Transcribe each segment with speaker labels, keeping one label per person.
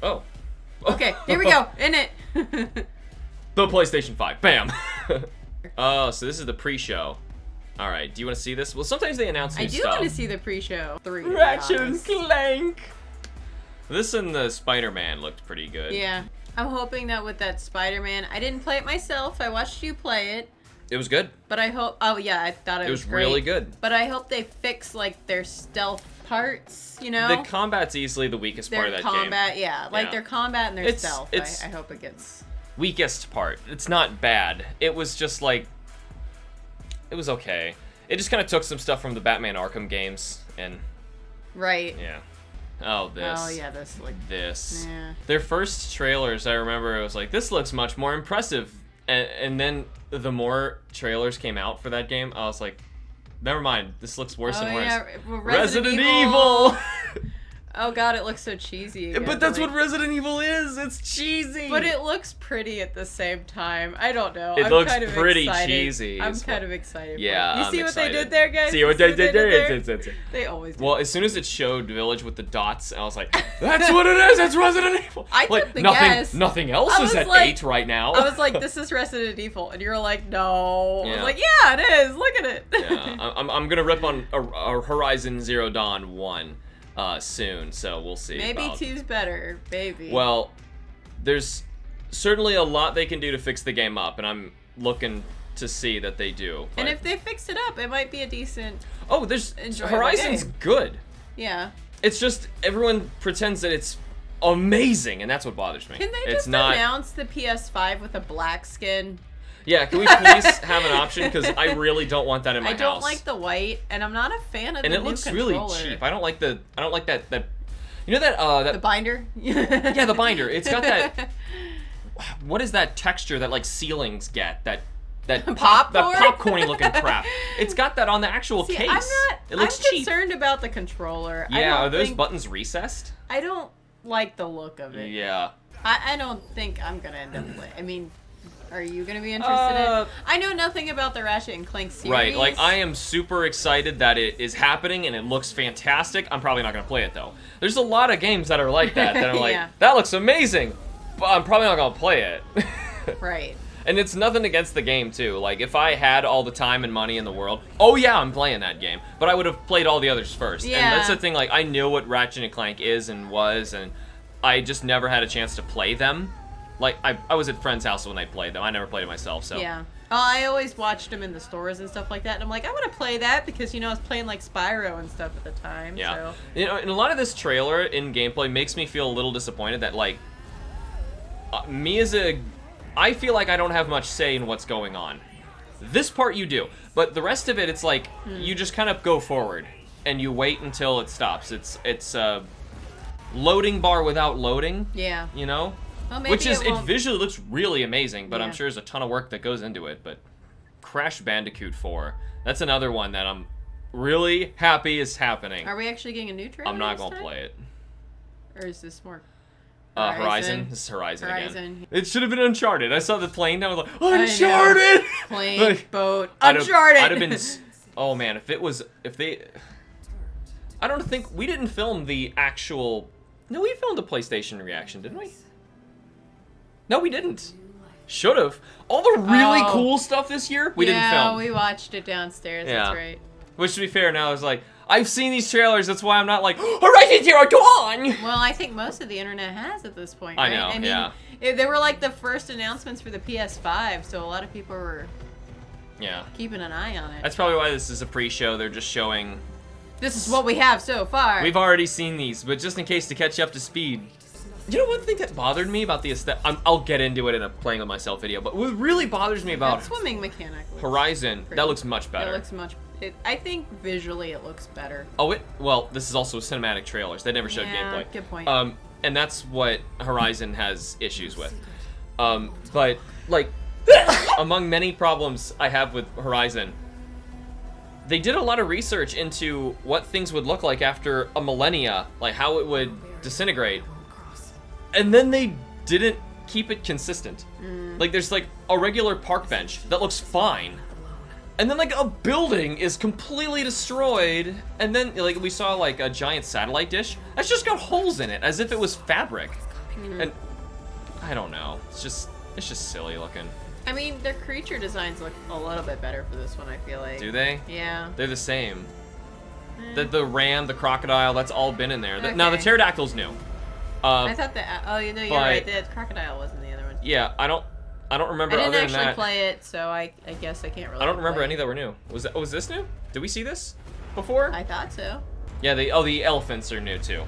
Speaker 1: Oh.
Speaker 2: Okay, here we go. In it.
Speaker 1: The PlayStation 5. Bam. Oh, so this is the pre-show. All right. Do you want to see this? Well, sometimes they announce new stuff.
Speaker 2: I do want to see the pre-show. 3.
Speaker 1: Ratchet and Clank. This and the Spider-Man looked pretty good.
Speaker 2: Yeah. I'm hoping that with that Spider-Man, I didn't play it myself. I watched you play it.
Speaker 1: It was good.
Speaker 2: But I hope. Oh yeah, I thought it was great.
Speaker 1: Really good.
Speaker 2: But I hope they fix like their stealth parts. You know.
Speaker 1: The combat's easily the weakest part of that
Speaker 2: combat,
Speaker 1: game.
Speaker 2: yeah, like their combat and their stealth.
Speaker 1: It's
Speaker 2: I hope it gets
Speaker 1: weakest part. It's not bad. It was just like it was okay. It just kind of took some stuff from the Batman Arkham games and
Speaker 2: right.
Speaker 1: Yeah. Oh, this.
Speaker 2: Oh yeah, this like
Speaker 1: this.
Speaker 2: Yeah.
Speaker 1: Their first trailers, I remember, it was like, this looks much more impressive, and then the more trailers came out for that game, I was like, never mind, this looks worse and worse.
Speaker 2: Yeah.
Speaker 1: Resident Evil.
Speaker 2: Oh god, it looks so cheesy again.
Speaker 1: But that's what Resident Evil is. It's cheesy.
Speaker 2: But it looks pretty at the same time. I don't know.
Speaker 1: It looks
Speaker 2: kind of
Speaker 1: pretty
Speaker 2: excited.
Speaker 1: cheesy.
Speaker 2: I'm kind of excited.
Speaker 1: Yeah,
Speaker 2: You see what they did there, guys?
Speaker 1: See what they did there?
Speaker 2: They always do.
Speaker 1: Well, as soon as it showed Village with the dots, I was like, that's what it is. It's Resident Evil.
Speaker 2: I
Speaker 1: like,
Speaker 2: took the guess.
Speaker 1: Nothing else is at 8 right now.
Speaker 2: I was like, this is Resident Evil. And you're like, no.
Speaker 1: Yeah.
Speaker 2: I was like, yeah, it is. Look at it.
Speaker 1: Yeah, I'm going to rip on Horizon Zero Dawn 1 soon, so we'll see.
Speaker 2: Maybe 2's better. Maybe.
Speaker 1: Well, there's certainly a lot they can do to fix the game up, and I'm looking to see that they do.
Speaker 2: And if they fixed it up, it might be a decent.
Speaker 1: Oh, there's
Speaker 2: enjoyable
Speaker 1: Horizon's
Speaker 2: game.
Speaker 1: good.
Speaker 2: Yeah.
Speaker 1: It's just everyone pretends that it's amazing, and that's what bothers me.
Speaker 2: Can they just announce the PS5 with a black skin?
Speaker 1: Yeah, can we please have an option? Because I really don't want that in my house.
Speaker 2: I don't like the white, and I'm not a fan of the new controller.
Speaker 1: And it looks really cheap. I don't like that. You know that
Speaker 2: the binder?
Speaker 1: Yeah, the binder. It's got that. What is that texture that like ceilings get? That popcorny looking crap. It's got that on the actual case. It looks cheap.
Speaker 2: I'm concerned about the controller.
Speaker 1: Yeah, are those buttons recessed?
Speaker 2: I don't like the look of it.
Speaker 1: Yeah.
Speaker 2: I don't think I'm gonna end up playing. I mean, are you gonna be interested in? I know nothing about the Ratchet and Clank series.
Speaker 1: Right, like I am super excited that it is happening and it looks fantastic. I'm probably not gonna play it though. There's a lot of games that are like that I'm like, that looks amazing, but I'm probably not gonna play it.
Speaker 2: Right.
Speaker 1: And it's nothing against the game too. Like if I had all the time and money in the world, oh yeah, I'm playing that game. But I would have played all the others first.
Speaker 2: Yeah.
Speaker 1: And that's the thing. Like I knew what Ratchet and Clank is and was, and I just never had a chance to play them. Like, I was at friends' house when they played them. I never played it myself, so.
Speaker 2: Yeah. I always watched them in the stores and stuff like that, and I'm like, I want to play that because, you know, I was playing, like, Spyro and stuff at the time,
Speaker 1: Yeah.
Speaker 2: so.
Speaker 1: You know, and a lot of this trailer in gameplay makes me feel a little disappointed that, like, I feel like I don't have much say in what's going on. This part you do, but the rest of it, it's like, you just kind of go forward, and you wait until it stops. It's a loading bar without loading.
Speaker 2: Yeah.
Speaker 1: You know?
Speaker 2: Well, maybe
Speaker 1: Which is, it visually looks really amazing, but
Speaker 2: Yeah.
Speaker 1: I'm sure there's a ton of work that goes into it. But Crash Bandicoot 4, that's another one that I'm really happy is happening.
Speaker 2: Are we actually getting a new trailer?
Speaker 1: I'm not going to play it.
Speaker 2: Or is this more?
Speaker 1: Horizon? This is Horizon again.
Speaker 2: Horizon.
Speaker 1: It should have been Uncharted. I saw the plane, I was like, Uncharted!
Speaker 2: Plane,
Speaker 1: like,
Speaker 2: boat, Uncharted!
Speaker 1: I'd have been, oh man, I don't think, we didn't film the actual, no, we filmed a PlayStation reaction, didn't we? No, we didn't. Should have. All the really cool stuff this year, we didn't film.
Speaker 2: Yeah, we watched it downstairs, that's right.
Speaker 1: Which, to be fair, now it's like, I've seen these trailers, that's why I'm not like, Horizon Zero Dawn!
Speaker 2: Well, I think most of the internet has at this point, right?
Speaker 1: I know,
Speaker 2: They were like the first announcements for the PS5, so a lot of people were keeping an eye on it.
Speaker 1: That's probably why this is a pre-show. They're just showing...
Speaker 2: This is what we have so far.
Speaker 1: We've already seen these, but just in case to catch you up to speed. You know one thing that bothered me about the aesthetic? I'll get into it in a playing with myself video, but what really bothers me about
Speaker 2: that swimming mechanic
Speaker 1: Horizon, that looks much better.
Speaker 2: It looks much... I think visually it looks better.
Speaker 1: Oh, well, this is also cinematic trailers. They never showed gameplay.
Speaker 2: Good point.
Speaker 1: And that's what Horizon has issues with. But, like, among many problems I have with Horizon, they did a lot of research into what things would look like after a millennia, like how it would disintegrate. And then they didn't keep it consistent. Like, there's, like, a regular park bench that looks fine. And then, like, a building is completely destroyed. And then, like, we saw, like, a giant satellite dish. That's just got holes in it, as if it was fabric. And I don't know. It's just silly looking.
Speaker 2: I mean, their creature designs look a little bit better for this one, I feel like.
Speaker 1: Do they?
Speaker 2: Yeah.
Speaker 1: They're the same. The ram, the crocodile, that's all been in there.
Speaker 2: Okay.
Speaker 1: Now the pterodactyl's new.
Speaker 2: I thought that. Oh, you know, you're right. The crocodile wasn't the other one.
Speaker 1: Yeah, I don't remember.
Speaker 2: I didn't
Speaker 1: other
Speaker 2: actually
Speaker 1: than that.
Speaker 2: play it, so I guess I can't really.
Speaker 1: I don't remember
Speaker 2: play
Speaker 1: any that were new. Was this new? Did we see this before?
Speaker 2: I thought so.
Speaker 1: Yeah. The elephants are new too.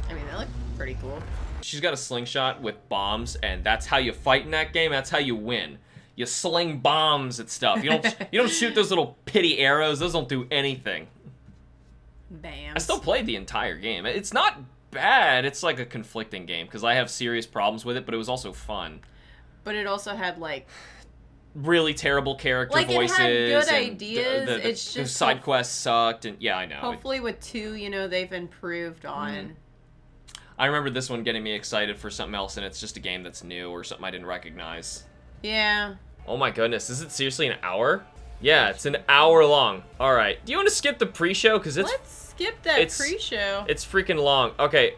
Speaker 2: I mean, they look pretty cool.
Speaker 1: She's got a slingshot with bombs, and that's how you fight in that game. That's how you win. You sling bombs at stuff. You don't shoot those little pity arrows. Those don't do anything.
Speaker 2: Bam.
Speaker 1: I still played the entire game. It's not bad. It's like a conflicting game because I have serious problems with it, but it was also fun.
Speaker 2: But it also had like
Speaker 1: really terrible character voices.
Speaker 2: It had good
Speaker 1: and
Speaker 2: ideas.
Speaker 1: It's just the side quests sucked, and yeah, I know.
Speaker 2: Hopefully, with 2, you know, they've improved on.
Speaker 1: I remember this one getting me excited for something else, and it's just a game that's new or something I didn't recognize.
Speaker 2: Yeah.
Speaker 1: Oh my goodness, is it seriously an hour? Yeah, it's an hour long. All right, do you want to skip the pre-show? Because
Speaker 2: let's skip that pre-show.
Speaker 1: It's freaking long. Okay,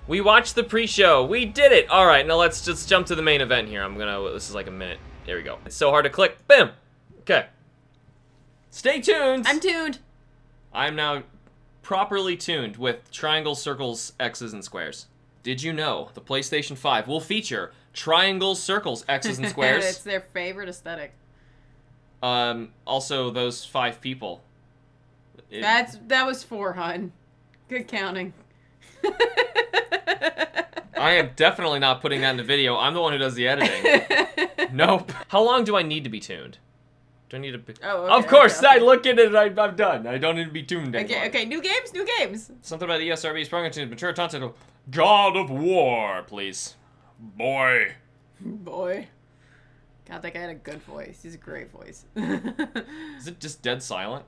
Speaker 1: we watched the pre-show. We did it. All right, now let's just jump to the main event here. This is like a minute. There we go. It's so hard to click. Bam. Okay. Stay tuned.
Speaker 2: I'm tuned.
Speaker 1: I'm now properly tuned with triangles, circles, X's, and squares. Did you know the PlayStation 5 will feature triangles, circles, X's, and squares?
Speaker 2: It's their favorite aesthetic.
Speaker 1: Also, those 5 people.
Speaker 2: That was 4, hun. Good counting.
Speaker 1: I am definitely not putting that in the video. I'm the one who does the editing. Nope. How long do I need to be tuned? Do I need to be...
Speaker 2: Oh, okay,
Speaker 1: of course,
Speaker 2: okay.
Speaker 1: I look at it and I'm done. I don't need to be tuned anymore.
Speaker 2: Okay, new games.
Speaker 1: Something about the ESRB's program to mature content. God of War, please. Boy.
Speaker 2: God, that guy had a good voice. He's a great voice.
Speaker 1: Is it just dead silent?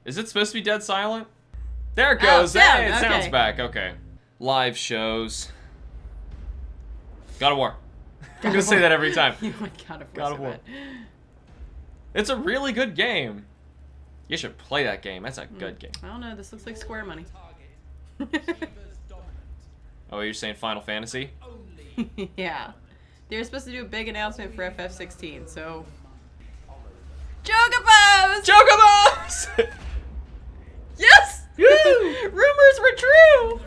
Speaker 1: Is it supposed to be dead silent? There it goes.
Speaker 2: Sound,
Speaker 1: Hey, it
Speaker 2: okay.
Speaker 1: sounds back. Okay. Live shows. God of War. I'm gonna say that every time.
Speaker 2: Oh my God of War.
Speaker 1: It's a really good game. You should play that game. That's a good game.
Speaker 2: I don't know. This looks like Square money.
Speaker 1: Oh, you're saying Final Fantasy?
Speaker 2: Yeah. They were supposed to do a big announcement for FF16, so... Chocobos!
Speaker 1: Chocobos!
Speaker 2: Yes!
Speaker 1: Woo!
Speaker 2: Rumors were true!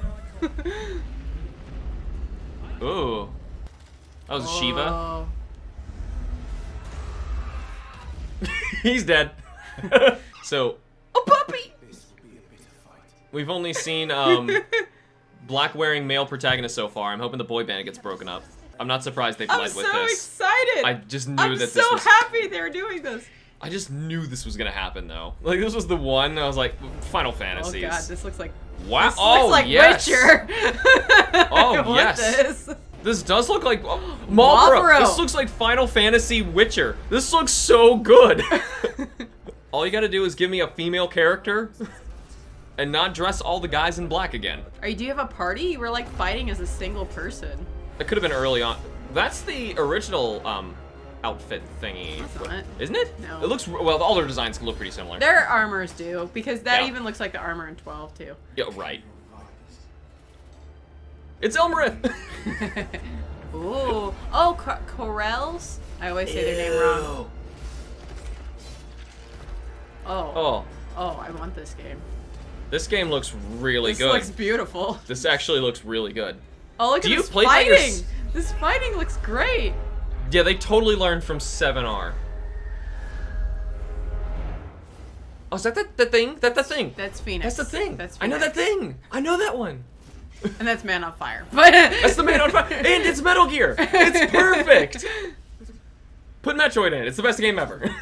Speaker 1: Ooh. That was Shiva. He's dead. So...
Speaker 2: A puppy!
Speaker 1: We've only seen, black-wearing male protagonists so far. I'm hoping the boy band gets broken up. I'm not surprised they've led with this.
Speaker 2: I'm so excited!
Speaker 1: I just knew
Speaker 2: I'm
Speaker 1: that this
Speaker 2: so
Speaker 1: was...
Speaker 2: happy they're doing this!
Speaker 1: I just knew this was gonna happen, though. Like, this was the one, I was like, Final Fantasies.
Speaker 2: Oh god, this looks like...
Speaker 1: Wow.
Speaker 2: This looks like
Speaker 1: yes.
Speaker 2: Witcher!
Speaker 1: Oh,
Speaker 2: I want
Speaker 1: yes.
Speaker 2: this.
Speaker 1: This does look like... Marlboro! This looks like Final Fantasy Witcher. This looks so good! All you gotta do is give me a female character and not dress all the guys in black again.
Speaker 2: Do you have a party? You were like fighting as a single person.
Speaker 1: That could have been early on. That's the original outfit thingy.
Speaker 2: It's not.
Speaker 1: Isn't it?
Speaker 2: No.
Speaker 1: It looks... Well, all their designs look pretty similar.
Speaker 2: Their armors do, because that
Speaker 1: Yeah.
Speaker 2: even looks like the armor in 12, too.
Speaker 1: Yeah, right. It's Elmerith!
Speaker 2: Ooh. Oh, Corels? I always say their name wrong. Oh. Oh, I want this game.
Speaker 1: This game looks really good.
Speaker 2: This looks beautiful.
Speaker 1: This actually looks really good.
Speaker 2: Oh, look at this fighting! This fighting looks great!
Speaker 1: Yeah, they totally learned from 7R. Oh, is that the thing? That's the thing.
Speaker 2: That's Phoenix.
Speaker 1: That's the thing.
Speaker 2: That's
Speaker 1: I know
Speaker 2: Phoenix.
Speaker 1: that thing. I know that one.
Speaker 2: And that's Man on Fire. That's
Speaker 1: the Man on Fire. And it's Metal Gear. It's perfect. Put Metroid in. It's the best game ever.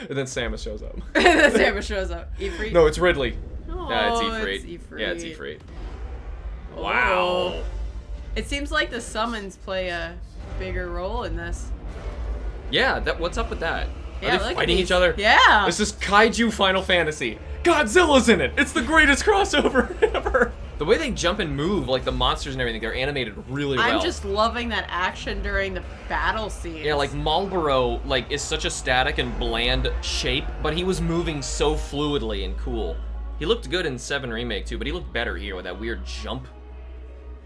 Speaker 1: And then Samus shows up.
Speaker 2: Then Samus shows up. Ifrit?
Speaker 1: No, it's Ridley.
Speaker 2: Oh,
Speaker 1: Yeah, it's Ifrit.
Speaker 2: it's Ifrit.
Speaker 1: Yeah, it's Ifrit.
Speaker 2: Oh.
Speaker 1: Wow.
Speaker 2: It seems like the summons play a bigger role in this.
Speaker 1: Yeah, what's up with that?
Speaker 2: Yeah,
Speaker 1: Are they
Speaker 2: look at
Speaker 1: fighting
Speaker 2: these.
Speaker 1: each other?
Speaker 2: Yeah.
Speaker 1: This is Kaiju Final Fantasy. Godzilla's in it. It's the greatest crossover ever. The way they jump and move, like the monsters and everything, they're animated really well.
Speaker 2: I'm just loving that action during the battle scenes.
Speaker 1: Yeah, like Marlboro, like is such a static and bland shape, but he was moving so fluidly and cool. He looked good in 7 Remake too, but he looked better here with that weird jump.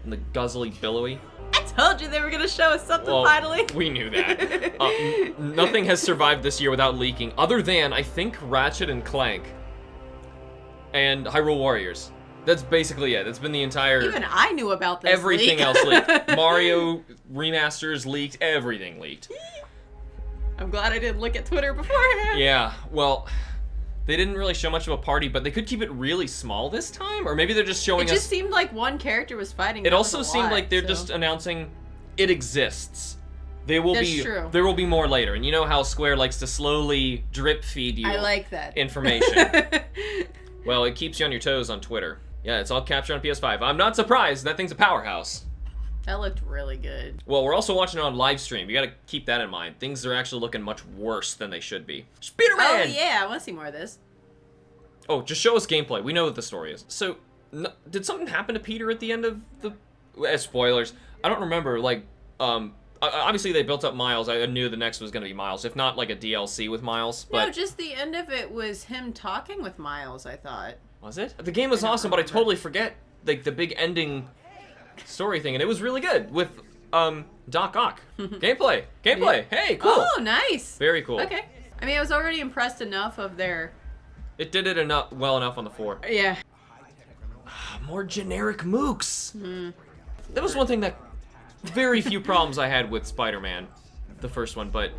Speaker 1: and the guzzly billowy.
Speaker 2: I told you they were gonna show us something finally.
Speaker 1: We knew that. Nothing has survived this year without leaking, other than, I think, Ratchet and Clank. And Hyrule Warriors. That's basically it. That's been the entire...
Speaker 2: Even I knew about this
Speaker 1: Everything
Speaker 2: leak.
Speaker 1: else leaked. Mario remasters leaked. Everything leaked.
Speaker 2: I'm glad I didn't look at Twitter beforehand.
Speaker 1: Yeah, well, they didn't really show much of a party, but they could keep it really small this time, or maybe they're just showing us...
Speaker 2: It just seemed like one character was fighting.
Speaker 1: It also seemed like they're just announcing it exists. There will
Speaker 2: True.
Speaker 1: There will be more later, and you know how Square likes to slowly drip feed you.
Speaker 2: I like that
Speaker 1: Information. Well, it keeps you on your toes on Twitter. Yeah, it's all captured on PS5. I'm not surprised. That thing's a powerhouse.
Speaker 2: That looked really good.
Speaker 1: Well, we're also watching it on Livestream. You gotta keep that in mind. Things are actually looking much worse than they should be. Spider-Man!
Speaker 2: Oh, yeah, I want to see more of this.
Speaker 1: Oh, just show us gameplay. We know what the story is. So, did something happen to Peter at the end of the... spoilers. I don't remember, like, obviously they built up Miles. I knew the next was gonna be Miles. If not, like, a DLC with Miles. But...
Speaker 2: No, just the end of it was him talking with Miles, I thought.
Speaker 1: Was it? The game was awesome, but I totally forget, like, the big ending story thing, and it was really good with, Doc Ock. Gameplay! Gameplay! Yeah. Hey, cool!
Speaker 2: Oh, nice!
Speaker 1: Very cool.
Speaker 2: Okay. I mean, I was already impressed enough of their...
Speaker 1: It did it well enough on the 4.
Speaker 2: Yeah.
Speaker 1: More generic mooks! That was one thing that... Very few problems I had with Spider-Man, the first one, but...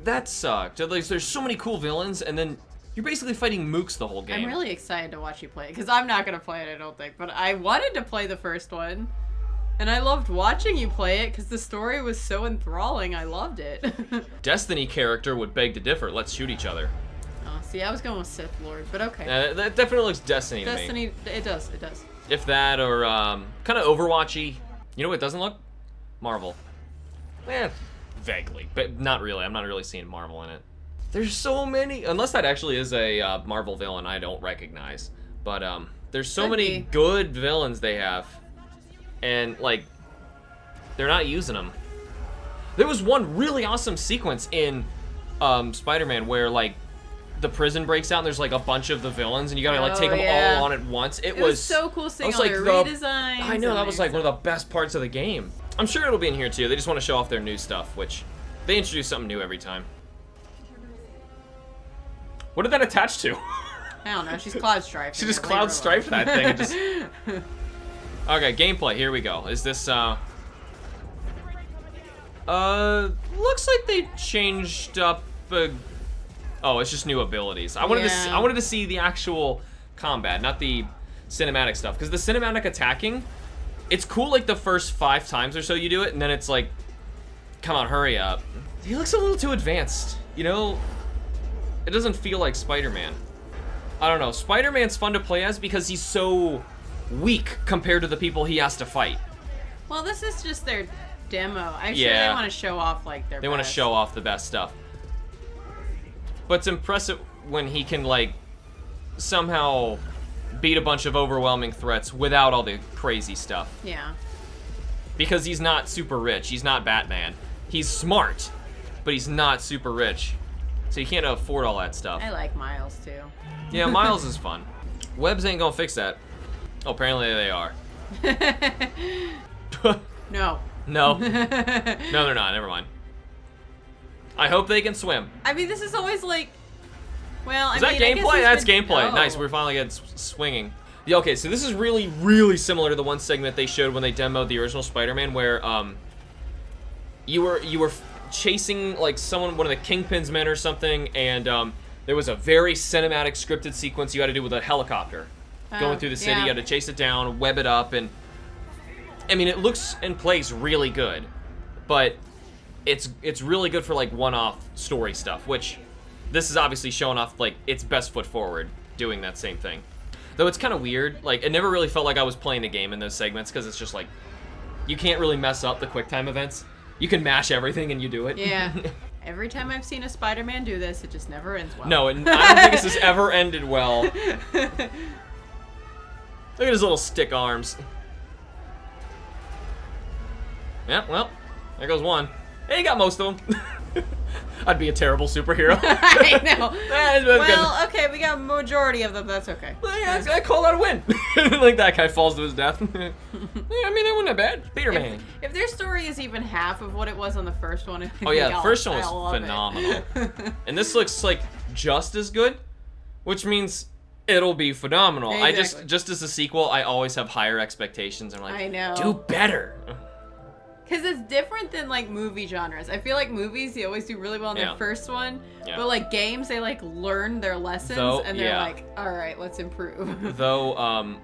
Speaker 1: That sucked. There's so many cool villains, and then... You're basically fighting mooks the whole game.
Speaker 2: I'm really excited to watch you play it, because I'm not going to play it, I don't think. But I wanted to play the first one, and I loved watching you play it, because the story was so enthralling. I loved it.
Speaker 1: Destiny character would beg to differ. Let's shoot each other.
Speaker 2: Oh, see, I was going with Sith Lord, but okay.
Speaker 1: That definitely looks Destiny to me.
Speaker 2: Destiny, it does, it does.
Speaker 1: If that, or kind of Overwatchy. You know what it doesn't look? Marvel. Vaguely, but not really. I'm not really seeing Marvel in it. There's so many, unless that actually is a Marvel villain I don't recognize. But there's so many good villains they have, and like, they're not using them. There was one really awesome sequence in Spider-Man where like the prison breaks out and there's like a bunch of the villains and you gotta like take them all on at once. It was
Speaker 2: so cool seeing all
Speaker 1: like
Speaker 2: their redesigns.
Speaker 1: I know, that was like one of the best parts of the game. I'm sure it'll be in here too. They just want to show off their new stuff, which they introduce something new every time. What did that attach to?
Speaker 2: I don't know. She's cloud striped.
Speaker 1: She just cloud striped that thing. And just... Okay, gameplay. Here we go. Is this looks like they changed up. Oh, it's just new abilities. I wanted to see the actual combat, not the cinematic stuff, because the cinematic attacking, it's cool like the first 5 times or so you do it, and then it's like, come on, hurry up. He looks a little too advanced, you know? It doesn't feel like Spider-Man. I don't know. Spider-Man's fun to play as because he's so weak compared to the people he has to fight.
Speaker 2: Well, this is just their demo. I'm sure they want to show off like their.
Speaker 1: They want to show off the best stuff. But it's impressive when he can like somehow beat a bunch of overwhelming threats without all the crazy stuff.
Speaker 2: Yeah. Because
Speaker 1: he's not super rich. He's not Batman. He's smart, but he's not super rich. So you can't afford all that stuff.
Speaker 2: I like Miles too.
Speaker 1: Yeah, Miles is fun. Webs ain't gonna fix that. Oh, apparently they are.
Speaker 2: No.
Speaker 1: No. No, they're not. Never mind. I hope they can swim.
Speaker 2: I mean, this is always like... Well,
Speaker 1: is that gameplay? That's gameplay. Nice, we're finally getting swinging. Yeah, okay, so this is really, really similar to the one segment they showed when they demoed the original Spider-Man, where you were chasing like one of the Kingpin's men or something, and there was a very cinematic scripted sequence you had to do with a helicopter going through the city. You had to chase it down, web it up, and I mean, it looks and plays really good, but it's really good for like one-off story stuff, which this is obviously showing off like its best foot forward doing that same thing. Though it's kind of weird, like it never really felt like I was playing the game in those segments, because it's just like you can't really mess up the QuickTime events. You can mash everything and you do it.
Speaker 2: Yeah. Every time I've seen a Spider-Man do this, it just never ends well.
Speaker 1: No, and I don't think this has ever ended well. Look at his little stick arms. Yeah, well, there goes one. Hey, he got most of them. I'd be a terrible superhero.
Speaker 2: I know.
Speaker 1: That's good.
Speaker 2: Well, okay, we got a majority of them. That's okay.
Speaker 1: Well, yeah, I call that a win. Like that guy falls to his death. Yeah, I mean, that wasn't that bad. Peter Man.
Speaker 2: If their story is even half of what it was on the first one,
Speaker 1: Oh yeah, the first one was phenomenal. And this looks like just as good, which means it'll be phenomenal.
Speaker 2: Exactly.
Speaker 1: I just as a sequel, I always have higher expectations. I'm like,
Speaker 2: I know.
Speaker 1: do better.
Speaker 2: Because it's different than like movie genres. I feel like movies, they always do really well in their first one, but like games, they like learn their lessons and they're like, all right, let's improve.
Speaker 1: Though,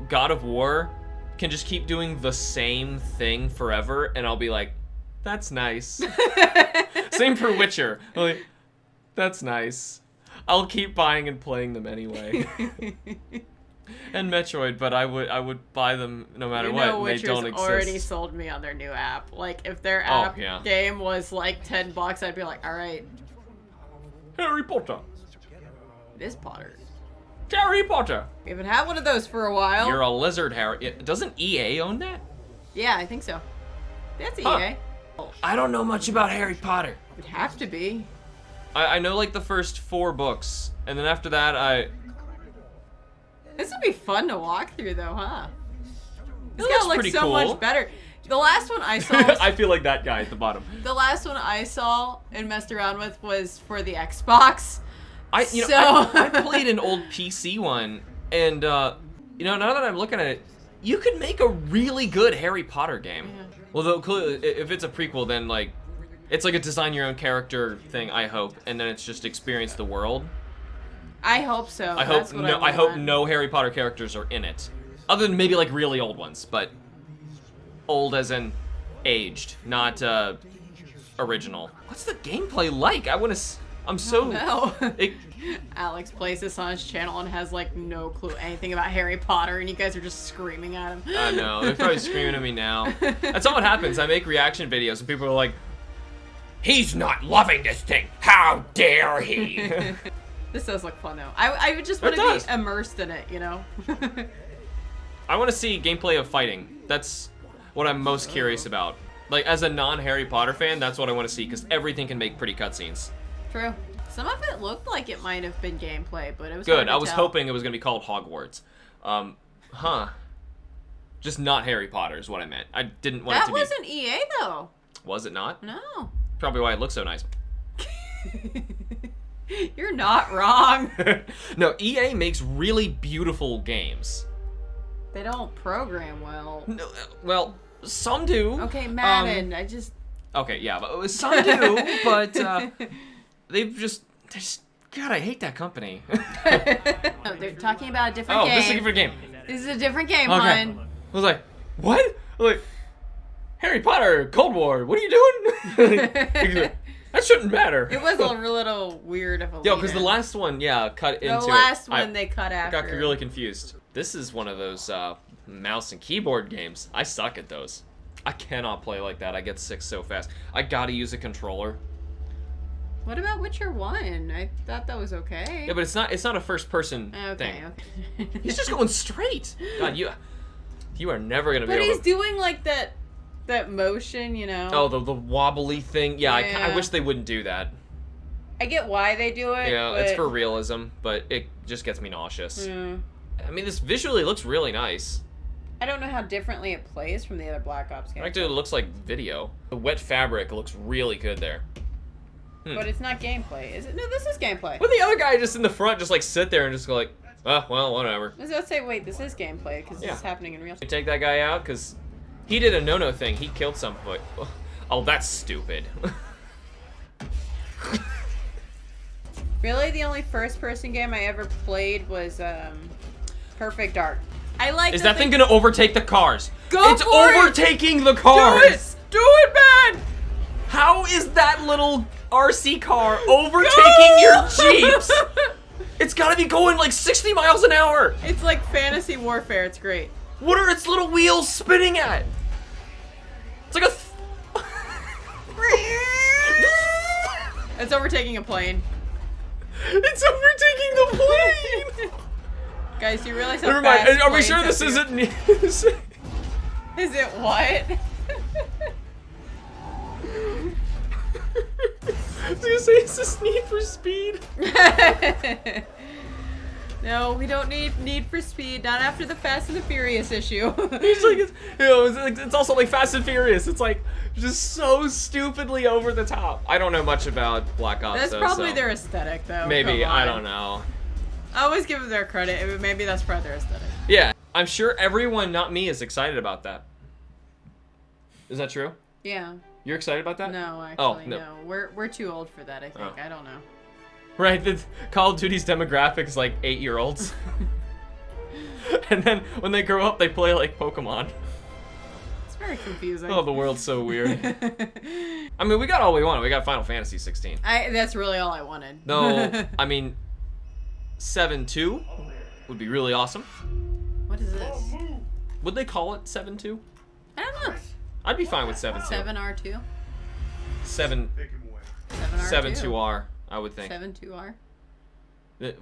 Speaker 1: God of War can just keep doing the same thing forever, and I'll be like, that's nice. Same for Witcher. I'm like, that's nice. I'll keep buying and playing them anyway. And Metroid, but I would buy them no matter what. And they don't exist.
Speaker 2: Already sold me on their new app. Like if their app game was like $10, I'd be like, all right.
Speaker 1: Harry Potter.
Speaker 2: It is Potter.
Speaker 1: Harry Potter.
Speaker 2: We haven't had one of those for a while.
Speaker 1: You're a lizard, Harry. Doesn't EA own that?
Speaker 2: Yeah, I think so. That's EA.
Speaker 1: I don't know much about Harry Potter.
Speaker 2: It'd have to be.
Speaker 1: I know like the first 4 books, and then after that
Speaker 2: This would be fun to walk through, though, huh? This
Speaker 1: looks
Speaker 2: guy looks
Speaker 1: pretty
Speaker 2: so
Speaker 1: cool.
Speaker 2: much better. The last one I saw...
Speaker 1: I feel like that guy at the bottom.
Speaker 2: The last one I saw and messed around with was for the Xbox.
Speaker 1: I played an old PC one, and, now that I'm looking at it, you could make a really good Harry Potter game. Yeah. Well, though, clearly, if it's a prequel, then, like, it's like a design your own character thing, I hope, and then it's just experience the world.
Speaker 2: I hope so.
Speaker 1: I hope no Harry Potter characters are in it, other than maybe like really old ones, but old as in aged, not original. What's the gameplay like? I'm so.
Speaker 2: No. Alex plays this on his channel and has like no clue anything about Harry Potter, and you guys are just screaming at him.
Speaker 1: I know, they're probably screaming at me now. That's not what happens. I make reaction videos and people are like, "He's not loving this thing. How dare he?"
Speaker 2: This does look fun though. I would just want to be immersed in it, you know?
Speaker 1: I want to see gameplay of fighting. That's what I'm most curious about. Like, as a non-Harry Potter fan, that's what I want to see, because everything can make pretty cutscenes.
Speaker 2: True. Some of it looked like it might have been gameplay, but it was
Speaker 1: good. I was hoping it was going to be called Hogwarts. Just not Harry Potter is what I meant. I didn't want it to be...
Speaker 2: That wasn't EA, though.
Speaker 1: Was it not?
Speaker 2: No.
Speaker 1: Probably why it looks so nice.
Speaker 2: You're not wrong.
Speaker 1: No, EA makes really beautiful games.
Speaker 2: They don't program well.
Speaker 1: No, well, some do.
Speaker 2: Okay, Madden.
Speaker 1: Okay, yeah, but some do, but they've just God, I hate that company.
Speaker 2: No, they're talking about a different game.
Speaker 1: Oh, this is a different game.
Speaker 2: This is a different game,
Speaker 1: okay.
Speaker 2: hon.
Speaker 1: I was like, what? I was like, Harry Potter, Cold War, what are you doing? That shouldn't matter.
Speaker 2: It was a little weird of a
Speaker 1: Yo, because the last one, cut into it.
Speaker 2: The last one they cut after.
Speaker 1: I got really confused. This is one of those mouse and keyboard games. I suck at those. I cannot play like that. I get sick so fast. I gotta use a controller.
Speaker 2: What about Witcher 1? I thought that was okay.
Speaker 1: Yeah, but it's not a first-person thing. Okay. He's just going straight. God, you are never gonna be able to...
Speaker 2: But he's doing like that motion, you know?
Speaker 1: Oh, the wobbly thing. Yeah, I wish they wouldn't do that.
Speaker 2: I get why they do it.
Speaker 1: Yeah, it's for realism, but it just gets me nauseous.
Speaker 2: Yeah.
Speaker 1: I mean, this visually looks really nice.
Speaker 2: I don't know how differently it plays from the other Black Ops games.
Speaker 1: Actually, it looks like video. The wet fabric looks really good there.
Speaker 2: But it's not gameplay, is it? No, this is gameplay.
Speaker 1: Well, the other guy just in the front just like sit there and just go like, oh, well, whatever.
Speaker 2: I was gonna say, wait, this is gameplay because this is happening in real time.
Speaker 1: You take that guy out because he did a no-no thing. He killed somebody. Oh, that's stupid.
Speaker 2: Really, the only first-person game I ever played was Perfect Dark. I like.
Speaker 1: Is that thing gonna overtake the cars?
Speaker 2: It's
Speaker 1: overtaking the cars.
Speaker 2: Do it, man!
Speaker 1: How is that little RC car overtaking your Jeeps? It's gotta be going like 60 miles an hour.
Speaker 2: It's like fantasy warfare. It's great.
Speaker 1: What are its little wheels spinning at? It's like a...
Speaker 2: It's overtaking a plane.
Speaker 1: It's overtaking the plane!
Speaker 2: Guys, do you realize how
Speaker 1: Never mind.
Speaker 2: fast
Speaker 1: Are we
Speaker 2: planes
Speaker 1: sure
Speaker 2: have
Speaker 1: this
Speaker 2: to
Speaker 1: isn't...
Speaker 2: Is it what?
Speaker 1: was gonna say, is this Need for Speed?
Speaker 2: No, we don't need Need for Speed. Not after the Fast and the Furious issue.
Speaker 1: He's like, it's also like Fast and Furious. It's like just so stupidly over the top. I don't know much about Black Ops.
Speaker 2: That's probably their aesthetic, though.
Speaker 1: Maybe, I don't know.
Speaker 2: I always give them their credit. Maybe that's part of their aesthetic.
Speaker 1: Yeah, I'm sure everyone, not me, is excited about that. Is that true?
Speaker 2: Yeah.
Speaker 1: You're excited about that?
Speaker 2: No, actually, no. We're too old for that, I think. I don't know.
Speaker 1: Right, the Call of Duty's demographic is like 8-year-olds. And then when they grow up, they play like Pokemon.
Speaker 2: It's very confusing.
Speaker 1: Oh, the world's so weird. I mean, we got all we wanted. We got Final Fantasy XVI.
Speaker 2: That's really all I wanted.
Speaker 1: No, I mean, 7-2 would be really awesome.
Speaker 2: What is this?
Speaker 1: Would they call it 7-2?
Speaker 2: I don't know.
Speaker 1: I'd be fine with 7-2.
Speaker 2: 7R2?
Speaker 1: 7-2R, I would think.
Speaker 2: 7-2R?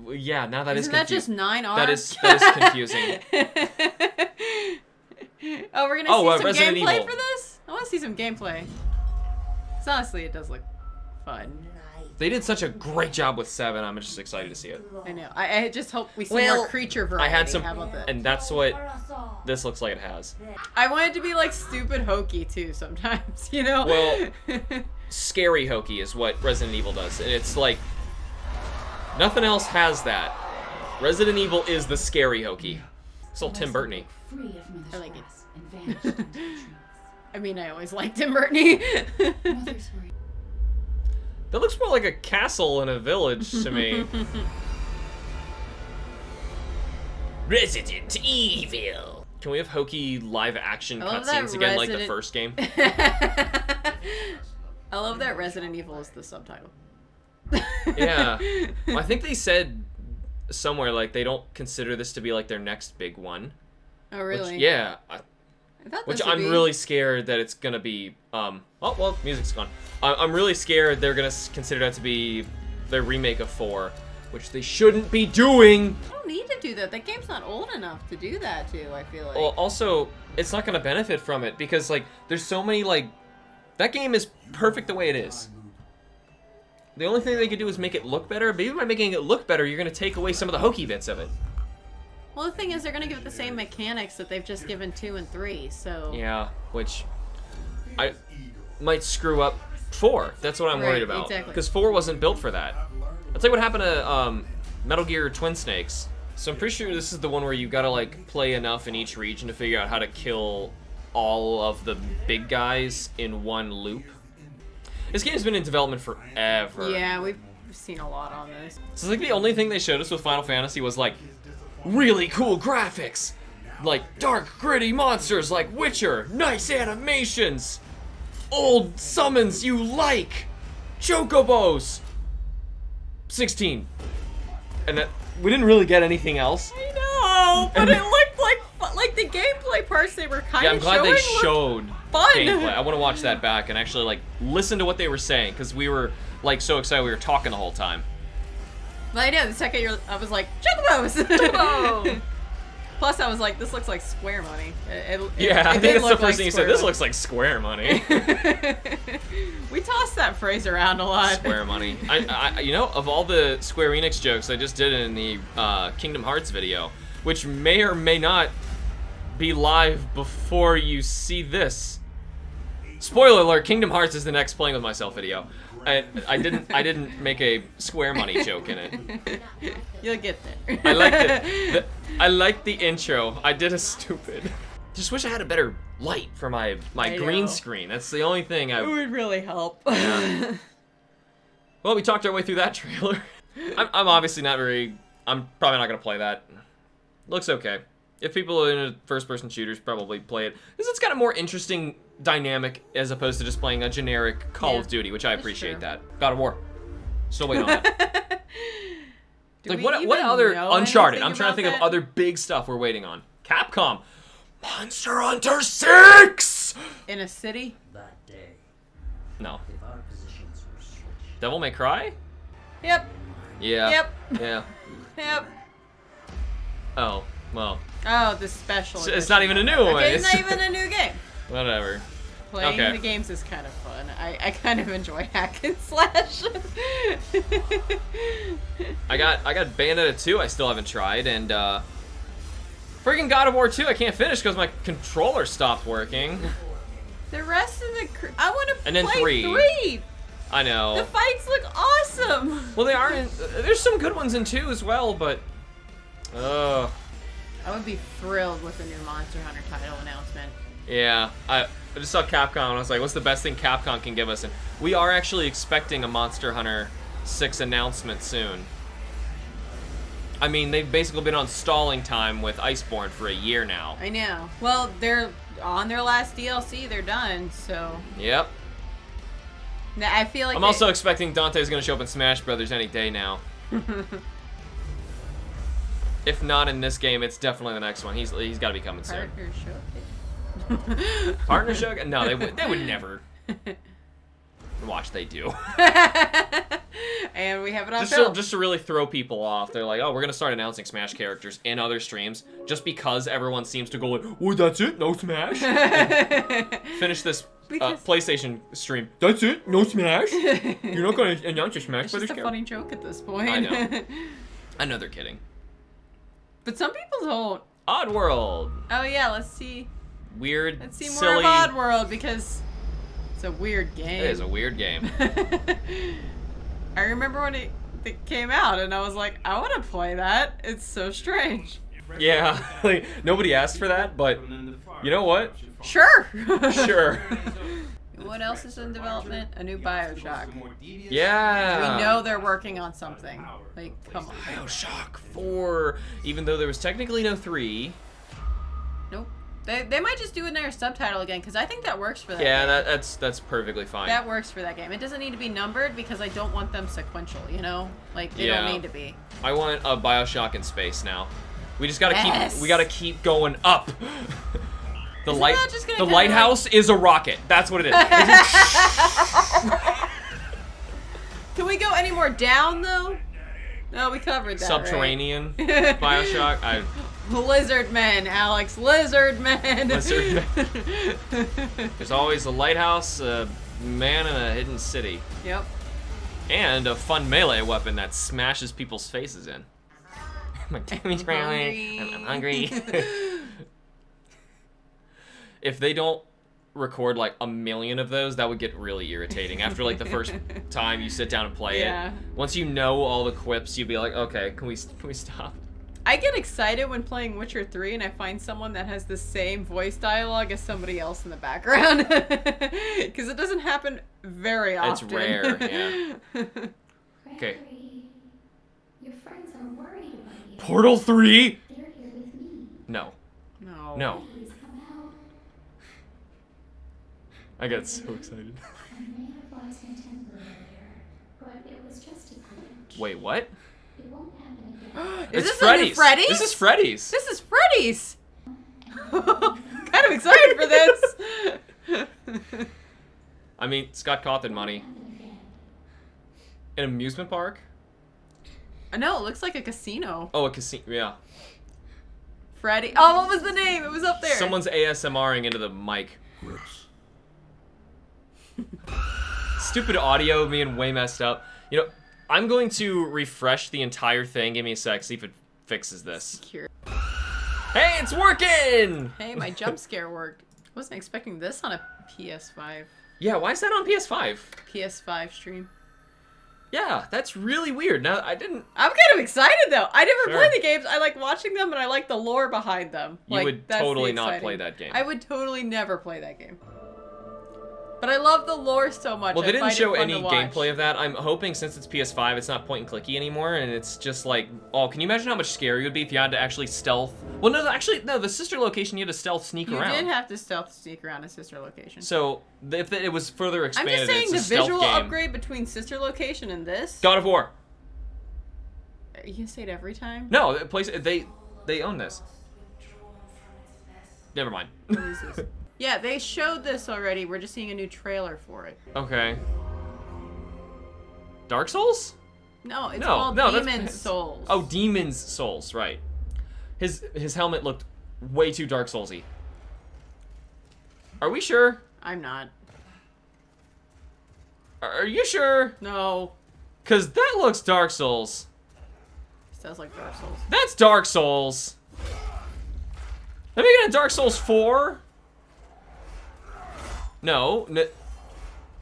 Speaker 1: Yeah, now that
Speaker 2: Isn't
Speaker 1: is confusing.
Speaker 2: that just 9R?
Speaker 1: That is confusing.
Speaker 2: Oh, we're gonna see some
Speaker 1: Resident
Speaker 2: gameplay
Speaker 1: Evil.
Speaker 2: for this? I want to see some gameplay. 'Cause honestly, it does look fun.
Speaker 1: They did such a great job with 7. I'm just excited to see it.
Speaker 2: I know. I just hope we see more creature variety.
Speaker 1: I had some,
Speaker 2: How about that?
Speaker 1: and that's what this looks like it has.
Speaker 2: I want it to be like stupid hokey too sometimes, you know?
Speaker 1: Well, scary hokey is what Resident Evil does. And it's like, nothing else has that. Resident Evil is the scary hokey. It's all Tim Burton-y.
Speaker 2: I like it. I mean, I always liked Tim Burton-y.
Speaker 1: That looks more like a castle in a village to me. Resident Evil. Can we have hokey live action cutscenes again like the first game?
Speaker 2: I love that Resident Evil is the subtitle.
Speaker 1: Yeah. Well, I think they said somewhere like they don't consider this to be like their next big one.
Speaker 2: Oh, really?
Speaker 1: Which, yeah.
Speaker 2: Which
Speaker 1: I'm really scared that it's gonna be, oh, well, music's gone. I'm really scared they're gonna consider that to be their remake of 4, which they shouldn't be doing.
Speaker 2: I don't need to do that. That game's not old enough to do that to, I feel like.
Speaker 1: Well, also, it's not gonna benefit from it because, like, there's so many, like, that game is perfect the way it is. The only thing they could do is make it look better, but even by making it look better, you're gonna take away some of the hokey bits of it.
Speaker 2: Well, the thing is, they're gonna give it the same mechanics that they've just given 2 and 3, so...
Speaker 1: Yeah, which I might screw up 4. That's what I'm worried about.
Speaker 2: Exactly.
Speaker 1: Because 4 wasn't built for that. That's like what happened to Metal Gear Twin Snakes. So I'm pretty sure this is the one where you gotta, like, play enough in each region to figure out how to kill all of the big guys in one loop. This game's been in development forever.
Speaker 2: Yeah, we've seen a lot on this.
Speaker 1: So like the only thing they showed us with Final Fantasy was like really cool graphics, like dark, gritty monsters like Witcher, nice animations, old summons you like, chocobos. 16, and that we didn't really get anything else.
Speaker 2: I know, but it looked like the gameplay parts they were kind of showing.
Speaker 1: Yeah, I'm glad they showed
Speaker 2: fun.
Speaker 1: gameplay. I want to watch that back and actually like listen to what they were saying because we were like so excited we were talking the whole time.
Speaker 2: But I know, the second I was like, chocobos! Chocobo! Plus, I was like, this looks like Square money.
Speaker 1: I think that's the first thing you said. This looks like Square money.
Speaker 2: We toss that phrase around a lot.
Speaker 1: Square money. You know, of all the Square Enix jokes I just did in the Kingdom Hearts video, which may or may not be live before you see this. Spoiler alert, Kingdom Hearts is the next Playing With Myself video. I didn't make a Square money joke in it.
Speaker 2: You'll get there.
Speaker 1: I liked it. I liked the intro. I did a stupid. Just wish I had a better light for my green screen. That's the only thing
Speaker 2: It would really help.
Speaker 1: Yeah. Well, we talked our way through that trailer. I'm obviously not very. I'm probably not gonna play that. Looks okay. If people are into first-person shooters, probably play it because it's got a more interesting dynamic as opposed to just playing a generic Call of Duty, which I appreciate that. God of War. Still waiting on that. Like what other Uncharted? I'm trying to think of other big stuff we're waiting on. Capcom. Monster Hunter 6.
Speaker 2: In a city?
Speaker 3: That day.
Speaker 1: No.
Speaker 3: If our positions were switched.
Speaker 1: Devil May Cry?
Speaker 2: Yep.
Speaker 1: Yeah.
Speaker 2: Yep.
Speaker 1: Yeah.
Speaker 2: Yep.
Speaker 1: Oh, well.
Speaker 2: Oh, the special.
Speaker 1: It's not even a new one.
Speaker 2: Okay, it's not even a new game.
Speaker 1: Whatever.
Speaker 2: Playing the games is kind of fun. I kind of enjoy hack and slash.
Speaker 1: I got Bayonetta 2 I still haven't tried, and friggin' God of War 2 I can't finish because my controller stopped working.
Speaker 2: The rest of the I want to play
Speaker 1: and then 3. I know.
Speaker 2: The fights look awesome.
Speaker 1: Well, they are. There's some good ones in 2 as well, but
Speaker 2: I would be thrilled with a new Monster Hunter title announcement.
Speaker 1: Yeah, I just saw Capcom and I was like, what's the best thing Capcom can give us? And we are actually expecting a Monster Hunter 6 announcement soon. I mean, they've basically been on stalling time with Iceborne for a year now.
Speaker 2: I know. Well, they're on their last DLC. They're done, so...
Speaker 1: Yep.
Speaker 2: I feel like
Speaker 1: I'm also expecting Dante's going to show up in Smash Brothers any day now. If not in this game, it's definitely the next one. He's got to be coming soon. Partner Showcase? No, they would never. Watch, they do.
Speaker 2: And we have it on film.
Speaker 1: Just to really throw people off. They're like, oh, we're going to start announcing Smash characters in other streams just because everyone seems to go like, oh, that's it? No Smash? Finish this PlayStation stream. That's it? No Smash? You're not going to announce a Smash?
Speaker 2: It's just a funny joke at this point.
Speaker 1: I know. I know they're kidding.
Speaker 2: But some people don't.
Speaker 1: Oddworld.
Speaker 2: Oh, yeah, let's see.
Speaker 1: Weird,
Speaker 2: Let's see
Speaker 1: silly...
Speaker 2: more of Oddworld because it's a weird game.
Speaker 1: It is a weird game.
Speaker 2: I remember when it came out and I was like, I want to play that. It's so strange.
Speaker 1: Yeah, like, nobody asked for that, but you know what?
Speaker 2: Sure.
Speaker 1: Sure.
Speaker 2: What else is in development? A new BioShock.
Speaker 1: Yeah.
Speaker 2: We know they're working on something. Like, come on.
Speaker 1: BioShock 4. Even though there was technically no 3.
Speaker 2: Nope. They might just do another subtitle again, because I think that works for that game.
Speaker 1: Yeah, that's perfectly fine.
Speaker 2: That works for that game. It doesn't need to be numbered, because I don't want them sequential, you know? Like, they don't need to be.
Speaker 1: I want a BioShock in space now. We just gotta keep going up. The lighthouse is a rocket. That's what it is.
Speaker 2: Can we go any more down though? No, we covered that.
Speaker 1: Subterranean BioShock.
Speaker 2: Lizard men, Alex. Lizard men.
Speaker 1: Lizard men. There's always a lighthouse, a man, and a hidden city.
Speaker 2: Yep.
Speaker 1: And a fun melee weapon that smashes people's faces in. My tummy's growling. I'm hungry. If they don't record like a million of those, that would get really irritating. After like the first time you sit down and play it, once you know all the quips, you'd be like, okay, can we stop?
Speaker 2: I get excited when playing Witcher 3 and I find someone that has the same voice dialogue as somebody else in the background. Because it doesn't happen very often.
Speaker 1: It's rare, yeah. Okay.
Speaker 4: Your friends are worried about you.
Speaker 1: Portal 3?
Speaker 4: They're here with me.
Speaker 1: No.
Speaker 2: No.
Speaker 1: No.
Speaker 4: Please come out.
Speaker 1: I got so excited.
Speaker 4: I may have lost my temper earlier, but it was just a glitch.
Speaker 1: Wait, what?
Speaker 4: It won't happen again.
Speaker 2: Is
Speaker 1: it's
Speaker 2: this a new Freddy's?
Speaker 1: This is Freddy's.
Speaker 2: This is Freddy's. Kind of excited for this.
Speaker 1: I mean, Scott Cawthon money. An amusement park?
Speaker 2: No, it looks like a casino.
Speaker 1: Oh, a casino, yeah.
Speaker 2: Freddy. Oh, what was the name? It was up there.
Speaker 1: Someone's ASMRing into the mic. Stupid audio being way messed up. You know, I'm going to refresh the entire thing. Give me a sec, see if it fixes this.
Speaker 2: Secure.
Speaker 1: Hey, it's working!
Speaker 2: Hey, my jump scare worked. Wasn't expecting this on a PS5.
Speaker 1: Yeah, why is that on PS5?
Speaker 2: PS5 stream.
Speaker 1: Yeah, that's really weird. Now, I'm
Speaker 2: kind of excited though. I never play the games. I like watching them and I like the lore behind them.
Speaker 1: You would totally not play that game.
Speaker 2: I would totally never play that game. But I love the lore so much.
Speaker 1: Well, they didn't show any gameplay of that. I'm hoping since it's PS5, it's not point and clicky anymore, and it's just like, oh, can you imagine how much scarier it would be if you had to actually stealth? Well, no, actually, no, the sister location, you had to stealth sneak around.
Speaker 2: You did have to stealth sneak around a sister location.
Speaker 1: So, if it was further expanded,
Speaker 2: I'm just saying
Speaker 1: it's
Speaker 2: the
Speaker 1: a
Speaker 2: visual
Speaker 1: game.
Speaker 2: upgrade between sister location and this.
Speaker 1: God of War.
Speaker 2: You can say it every time?
Speaker 1: No, they own this. Never mind.
Speaker 2: What is this? Yeah, they showed this already. We're just seeing a new trailer for it.
Speaker 1: Okay. Dark Souls?
Speaker 2: No, it's called Demon's Souls.
Speaker 1: Oh, Demon's Souls, right. His helmet looked way too Dark Soulsy. Are we sure?
Speaker 2: I'm not.
Speaker 1: Are you sure?
Speaker 2: No.
Speaker 1: Cause that looks Dark Souls.
Speaker 2: Sounds like Dark Souls.
Speaker 1: That's Dark Souls. Let me get a Dark Souls 4. No.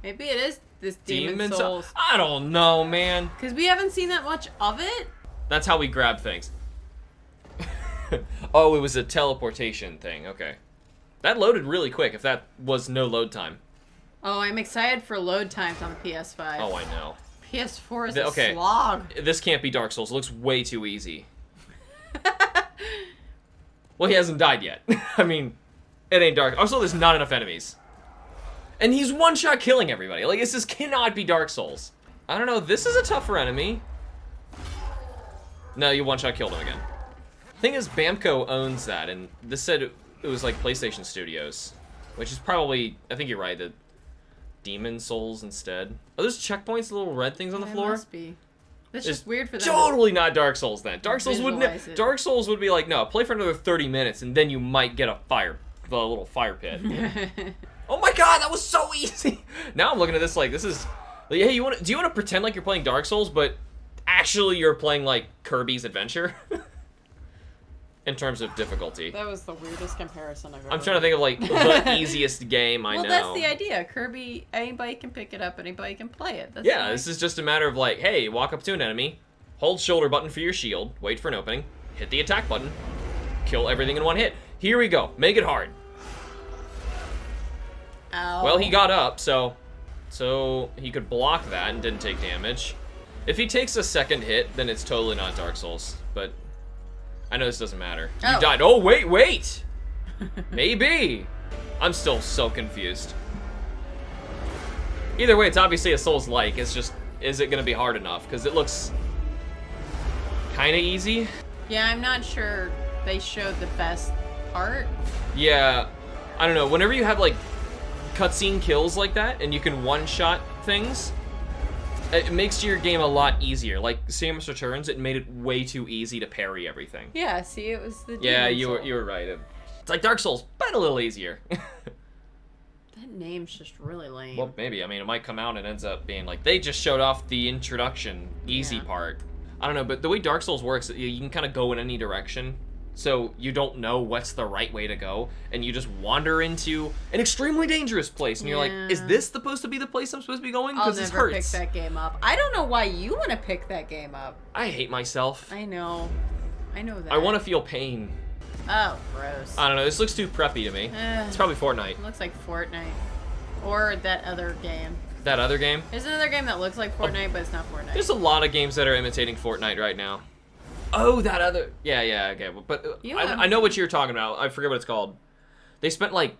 Speaker 2: Maybe it is this Demon Souls.
Speaker 1: I don't know, man.
Speaker 2: Because we haven't seen that much of it.
Speaker 1: That's how we grab things. Oh, it was a teleportation thing. Okay. That loaded really quick if that was no load time.
Speaker 2: Oh, I'm excited for load times on the PS5.
Speaker 1: Oh, I know.
Speaker 2: PS4 is a slog.
Speaker 1: This can't be Dark Souls. It looks way too easy. Well, he hasn't died yet. I mean, it ain't Dark. Also, there's not enough enemies. And he's one-shot killing everybody. Like, this cannot be Dark Souls. I don't know. This is a tougher enemy. No, you one-shot killed him again. Thing is, Bamco owns that, and this said it was like PlayStation Studios, which is probably, I think you're right, the Demon Souls instead. Are those checkpoints, the little red things on the floor?
Speaker 2: Must be. That's just weird for them.
Speaker 1: Totally not Dark Souls then. Dark Souls would be like, no, play for another 30 minutes and then you might get a little fire pit. Oh my god, that was so easy. Now I'm looking at this like, this is, like, hey, do you want to pretend like you're playing Dark Souls, but actually you're playing like Kirby's Adventure? In terms of difficulty.
Speaker 2: That was the weirdest comparison I've ever
Speaker 1: I'm trying to think of like the easiest game I know.
Speaker 2: Well, that's the idea. Kirby, anybody can pick it up, anybody can play it. That's
Speaker 1: this is just a matter of like, hey, walk up to an enemy, hold shoulder button for your shield, wait for an opening, hit the attack button, kill everything in one hit. Here we go. Make it hard.
Speaker 2: Ow.
Speaker 1: Well, he got up, so he could block that and didn't take damage. If he takes a second hit, then it's totally not Dark Souls, but I know this doesn't matter.
Speaker 2: Oh.
Speaker 1: You died. Oh, wait! Maybe! I'm still so confused. Either way, it's obviously a Souls-like. It's just, is it going to be hard enough? Because it looks kind of easy.
Speaker 2: Yeah, I'm not sure they showed the best part.
Speaker 1: Yeah, I don't know. Whenever you have, like, cutscene kills like that, and you can one-shot things, it makes your game a lot easier. Like Samus Returns, it made it way too easy to parry everything.
Speaker 2: Yeah, see, it was the
Speaker 1: Yeah,
Speaker 2: Demon
Speaker 1: you were right. It's like Dark Souls, but a little easier.
Speaker 2: That name's just really lame.
Speaker 1: Well, maybe. I mean, it might come out and ends up being like, they just showed off the introduction, easy part. I don't know, but the way Dark Souls works, you can kind of go in any direction. So you don't know what's the right way to go, and you just wander into an extremely dangerous place, and you're like, is this supposed to be the place I'm supposed to be going?
Speaker 2: I'll
Speaker 1: Because this
Speaker 2: never
Speaker 1: hurts.
Speaker 2: pick that game up. I don't know why you want to pick that game up.
Speaker 1: I hate myself.
Speaker 2: I know that.
Speaker 1: I want to feel pain.
Speaker 2: Oh, gross.
Speaker 1: I don't know, this looks too preppy to me. It's probably Fortnite.
Speaker 2: It looks like Fortnite. Or that other game.
Speaker 1: That other game?
Speaker 2: There's another game that looks like Fortnite, but it's not Fortnite.
Speaker 1: There's a lot of games that are imitating Fortnite right now. Oh, that other... Yeah, okay. But I know what you're talking about. I forget what it's called. They spent like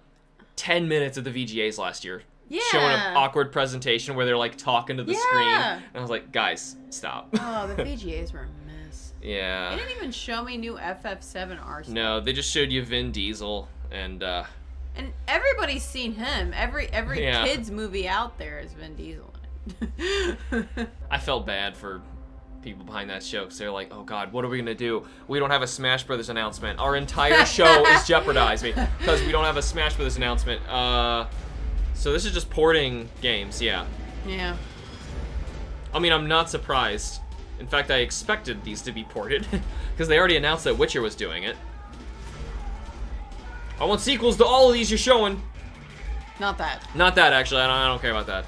Speaker 1: 10 minutes at the VGAs last year.
Speaker 2: Yeah.
Speaker 1: Showing an awkward presentation where they're like talking to the screen. And I was like, guys, stop.
Speaker 2: Oh, the VGAs were a mess.
Speaker 1: Yeah.
Speaker 2: They didn't even show me new FF7 art.
Speaker 1: No, they just showed you Vin Diesel and
Speaker 2: everybody's seen him. Every kid's movie out there is Vin Diesel in it.
Speaker 1: I felt bad for people behind that show because they're like, oh god, what are we gonna do? We don't have a Smash Brothers announcement. Our entire show is jeopardized because we don't have a Smash Brothers announcement. So this is just porting games, yeah.
Speaker 2: Yeah.
Speaker 1: I mean, I'm not surprised. In fact, I expected these to be ported because they already announced that Witcher was doing it. I want sequels to all of these you're showing.
Speaker 2: Not that.
Speaker 1: Not that, actually. I don't care about that.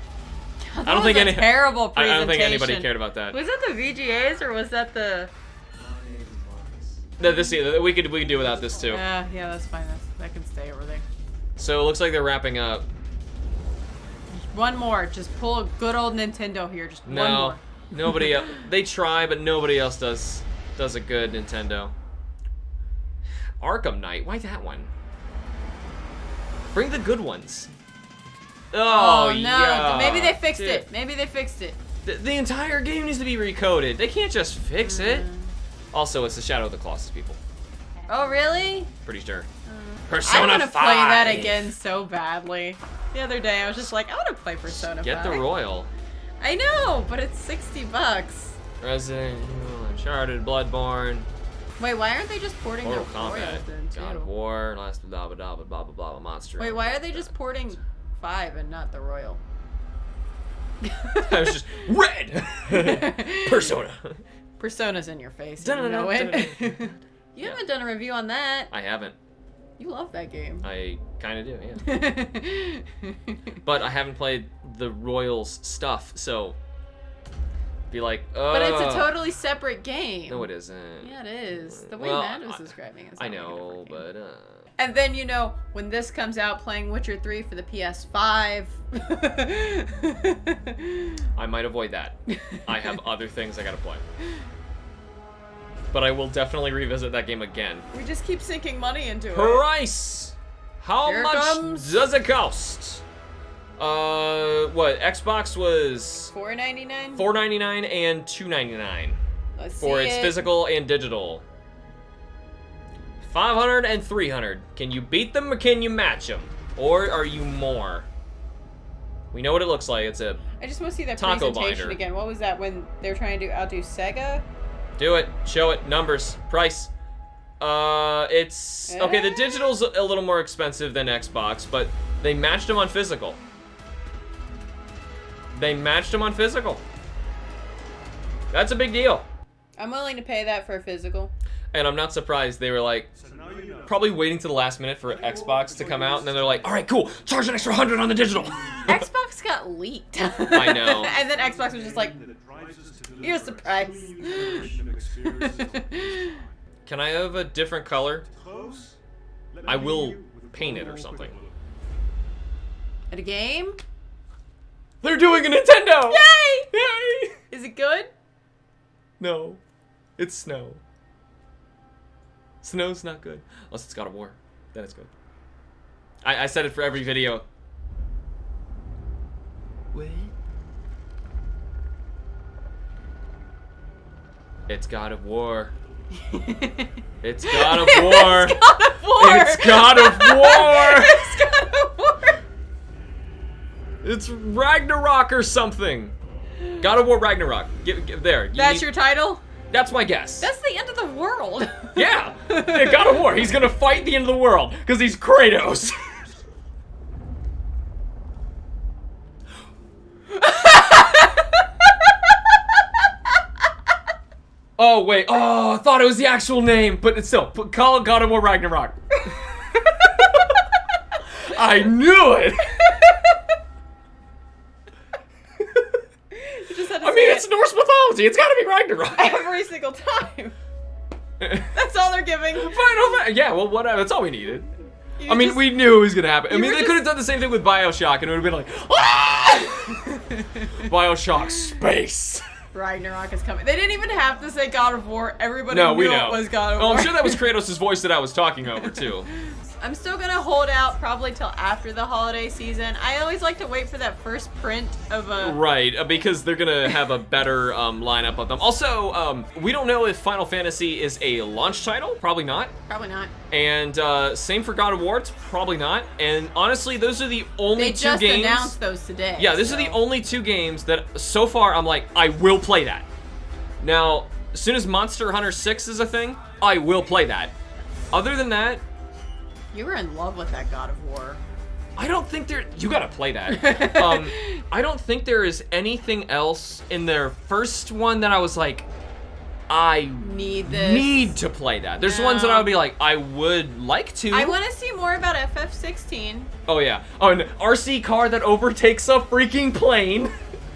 Speaker 2: I don't think any terrible presentation.
Speaker 1: I don't think anybody cared about that.
Speaker 2: Was that the VGAs or was that the?
Speaker 1: No, we could do without this too.
Speaker 2: Yeah, that's fine. That can stay over there.
Speaker 1: So it looks like they're wrapping up.
Speaker 2: One more. Just pull a good old Nintendo here. Just one more.
Speaker 1: Nobody else. They try, but nobody else does a good Nintendo. Arkham Knight. Why that one? Bring the good ones. Oh no!
Speaker 2: Yeah, maybe they fixed it. Maybe they fixed it.
Speaker 1: The entire game needs to be recoded. They can't just fix it. Also, it's the Shadow of the Colossus, people.
Speaker 2: Oh really?
Speaker 1: Pretty sure. Persona 5.
Speaker 2: I want to play that again so badly. The other day, I was just like, I want to play Persona 5.
Speaker 1: Get the Royal.
Speaker 2: I know, but it's $60.
Speaker 1: Resident Evil, Uncharted, Bloodborne.
Speaker 2: Wait, why aren't they just porting
Speaker 1: Mortal
Speaker 2: their
Speaker 1: Kombat,
Speaker 2: Royals then, too?
Speaker 1: God of War, last blah blah blah blah blah blah Monster.
Speaker 2: Wait, why are they just porting 5 and not the Royal.
Speaker 1: I was just red. Persona.
Speaker 2: Persona's in your face. You know it. You haven't done a review on that.
Speaker 1: I haven't.
Speaker 2: You love that game.
Speaker 1: I kind of do, yeah. But I haven't played the Royals stuff, so be like,
Speaker 2: But it's a totally separate game.
Speaker 1: No, it isn't.
Speaker 2: Yeah, it is. The way Matt was describing it.
Speaker 1: I know, but
Speaker 2: And then, you know, when this comes out, playing Witcher 3 for the PS5.
Speaker 1: I might avoid that. I have other things I gotta play. But I will definitely revisit that game again.
Speaker 2: We just keep sinking money into it.
Speaker 1: Price! How much does it cost? What? Xbox was
Speaker 2: $4.99?
Speaker 1: $4.99 and $2.99 for its
Speaker 2: it.
Speaker 1: physical and digital. 500 and 300. Can you beat them or can you match them? Or are you more? We know what it looks like. It's a
Speaker 2: I just want to see that
Speaker 1: taco
Speaker 2: presentation
Speaker 1: binder.
Speaker 2: again. What was that when they're trying to outdo Sega?
Speaker 1: Do it. Show it. Numbers. Price. It's... Okay, the digital's a little more expensive than Xbox, but they matched them on physical. They matched them on physical. That's a big deal.
Speaker 2: I'm willing to pay that for a physical.
Speaker 1: And I'm not surprised. They were like, probably waiting to the last minute for Xbox to come out, and then they're like, all right, cool, charge an extra 100 on the digital.
Speaker 2: Xbox got leaked.
Speaker 1: I know.
Speaker 2: And then Xbox was just like, here's the price.
Speaker 1: Can I have a different color? I will paint it or something.
Speaker 2: At a game?
Speaker 1: They're doing a Nintendo!
Speaker 2: Yay!
Speaker 1: Yay!
Speaker 2: Is it good?
Speaker 1: No. It's snow. Snow's not good. Unless it's God of War. Then it's good. I said it for every video. Wait. It's God of War. It's God of War.
Speaker 2: It's God of War.
Speaker 1: It's God of War.
Speaker 2: It's God of War.
Speaker 1: It's Ragnarok or something. God of War Ragnarok. Give there.
Speaker 2: That's your title?
Speaker 1: That's my guess.
Speaker 2: That's the end of the world.
Speaker 1: Yeah. God of War. He's gonna fight the end of the world because he's Kratos. Oh wait. Oh, I thought it was the actual name, but it's still call it God of War Ragnarok. I knew it. I mean, it's Norse mythology. It's gotta be Ragnarok.
Speaker 2: Every single time. That's all they're giving.
Speaker 1: Yeah, well, whatever. That's all we needed. I mean, we knew it was gonna happen. I mean, they could have done the same thing with BioShock, and it would have been like, ah! BioShock Space.
Speaker 2: Ragnarok is coming. They didn't even have to say God of War. Everybody knew it was God of War.
Speaker 1: Oh, I'm sure that was Kratos' voice that I was talking over, too.
Speaker 2: I'm still gonna hold out probably till after the holiday season. I always like to wait for that first print of a...
Speaker 1: Right, because they're gonna have a better lineup of them. Also, we don't know if Final Fantasy is a launch title. Probably not.
Speaker 2: Probably not.
Speaker 1: And same for God of War. It's probably not. And honestly, those are the only two games...
Speaker 2: They just announced those today.
Speaker 1: Yeah, these are the only two games that so far I'm like, I will play that. Now, as soon as Monster Hunter 6 is a thing, I will play that. Other than that...
Speaker 2: You were in love with that God of War.
Speaker 1: I don't think there... You gotta play that. I don't think there is anything else in their first one that I was like, I need to play that. There's ones that I would be like, I would like to.
Speaker 2: I want to see more about FF16.
Speaker 1: Oh, yeah. Oh, an RC car that overtakes a freaking plane.